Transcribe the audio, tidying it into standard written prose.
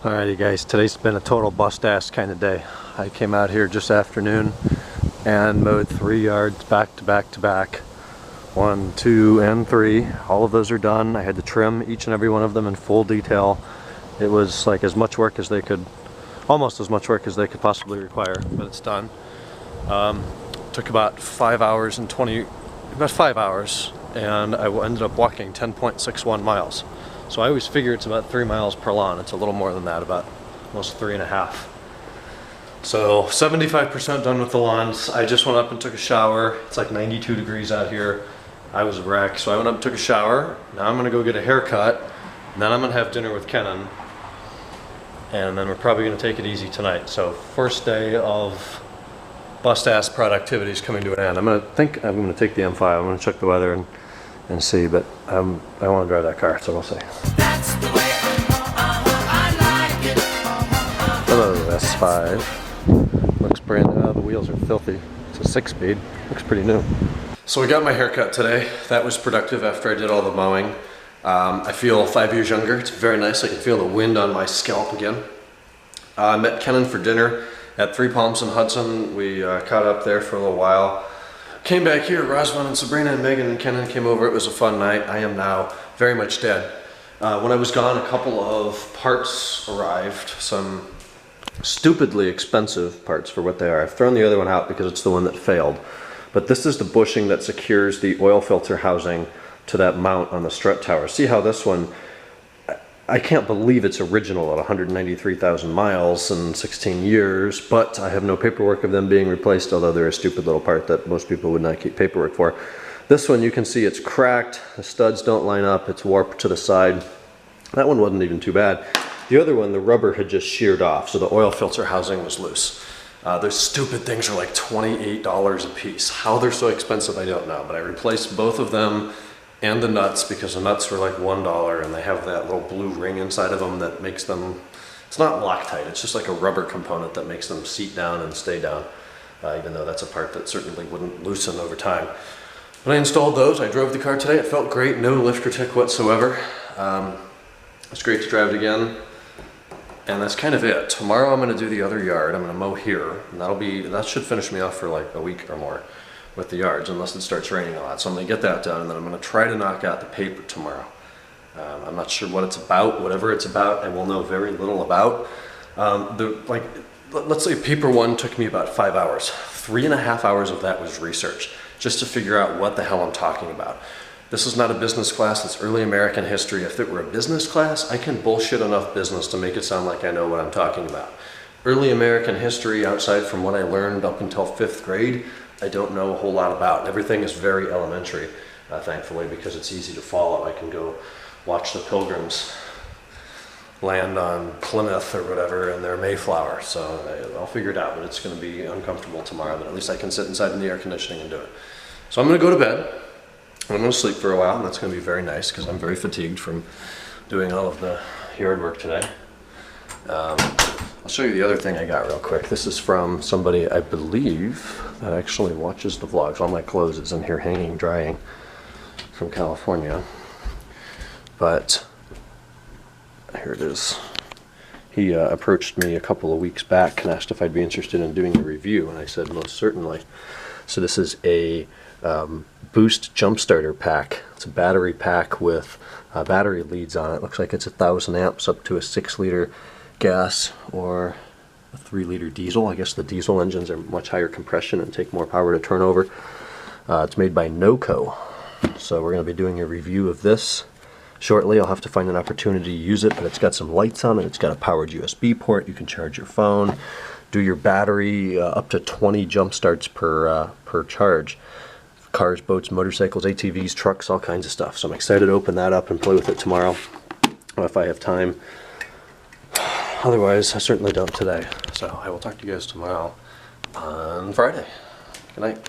Alrighty guys, today's been a total bust-ass kind of day. I came out here just afternoon and mowed 3 yards back to back to back. 1, 2, and 3. All of those are done. I had to trim each and every one of them in full detail. It was like as much work as they could, almost as much work as they could possibly require, but it's done. Took about 5 hours and about 5 hours, and I ended up walking 10.61 miles. So I always figure it's about 3 miles per lawn. It's a little more than that, about almost 3.5. So 75% done with the lawns. I just went up and took a shower. It's like 92 degrees out here. I was a wreck, so I went up and took a shower. Now I'm gonna go get a haircut, and then I'm gonna have dinner with Kenan, and then we're probably gonna take it easy tonight. So first day of bust-ass productivity is coming to an end. I'm gonna take the M5. I'm gonna check the weather and see, but I want to drive that car, so we'll see. That's the way I like it. Hello, S5. Looks brand new. The wheels are filthy. It's a 6-speed. Looks pretty new. So we got my haircut today. That was productive after I did all the mowing. I feel 5 years younger. It's very nice. I can feel the wind on my scalp again. I met Kenan for dinner at Three Palms in Hudson. We caught up there for a little while. Came back here, Roswell and Sabrina and Megan and Kenan came over. It was a fun night. I am now very much dead. When I was gone, a couple of parts arrived, some stupidly expensive parts for what they are. I've thrown the other one out because it's the one that failed. But this is the bushing that secures the oil filter housing to that mount on the strut tower. See how this one, I can't believe it's original at 193,000 miles and 16 years, but I have no paperwork of them being replaced, although they're a stupid little part that most people would not keep paperwork for. This one, you can see it's cracked, the studs don't line up, it's warped to the side. That one wasn't even too bad. The other one, the rubber had just sheared off, so the oil filter housing was loose. Those stupid things are like $28 a piece. How they're so expensive, I don't know, but I replaced both of them and the nuts, because the nuts were like $1, and they have that little blue ring inside of them that makes them, it's not Loctite, it's just like a rubber component that makes them seat down and stay down, even though that's a part that certainly wouldn't loosen over time. When I installed those, I drove the car today. It felt great, no lift or tick whatsoever. It's great to drive it again, and that's kind of it. Tomorrow I'm going to do the other yard. I'm going to mow here, and that should finish me off for like a week or more with the yards, unless it starts raining a lot. So I'm going to get that done, and then I'm going to try to knock out the paper tomorrow. I'm not sure what it's about. Whatever it's about, I will know very little about. Let's say paper 1 took me about 5 hours. 3.5 hours of that was research, just to figure out what the hell I'm talking about. This is not a business class, it's early American history. If it were a business class, I can bullshit enough business to make it sound like I know what I'm talking about. Early American history, outside from what I learned up until 5th grade, I don't know a whole lot about. Everything is very elementary, thankfully, because it's easy to follow. I can go watch the Pilgrims land on Plymouth or whatever in their Mayflower. So I'll figure it out, but it's going to be uncomfortable tomorrow, but at least I can sit inside in the air conditioning and do it. So I'm going to go to bed. I'm going to sleep for a while, and that's going to be very nice because I'm very fatigued from doing all of the yard work today. I'll show you the other thing I got real quick. This is from somebody, I believe, that actually watches the vlogs. All my clothes is in here hanging, drying, from California. But here it is. He approached me a couple of weeks back and asked if I'd be interested in doing a review, and I said most certainly. So this is a Boost jump starter pack. It's a battery pack with battery leads on it. Looks like it's 1,000 amps up to a 6-liter gas or a 3-liter diesel. I guess the diesel engines are much higher compression and take more power to turn over. It's made by NOCO. So we're going to be doing a review of this shortly. I'll have to find an opportunity to use it, but it's got some lights on it. It's got a powered USB port. You can charge your phone, do your battery up to 20 jump starts per charge. Cars, boats, motorcycles, ATVs, trucks, all kinds of stuff. So I'm excited to open that up and play with it tomorrow if I have time. Otherwise, I certainly don't today. So I will talk to you guys tomorrow on Friday. Good night.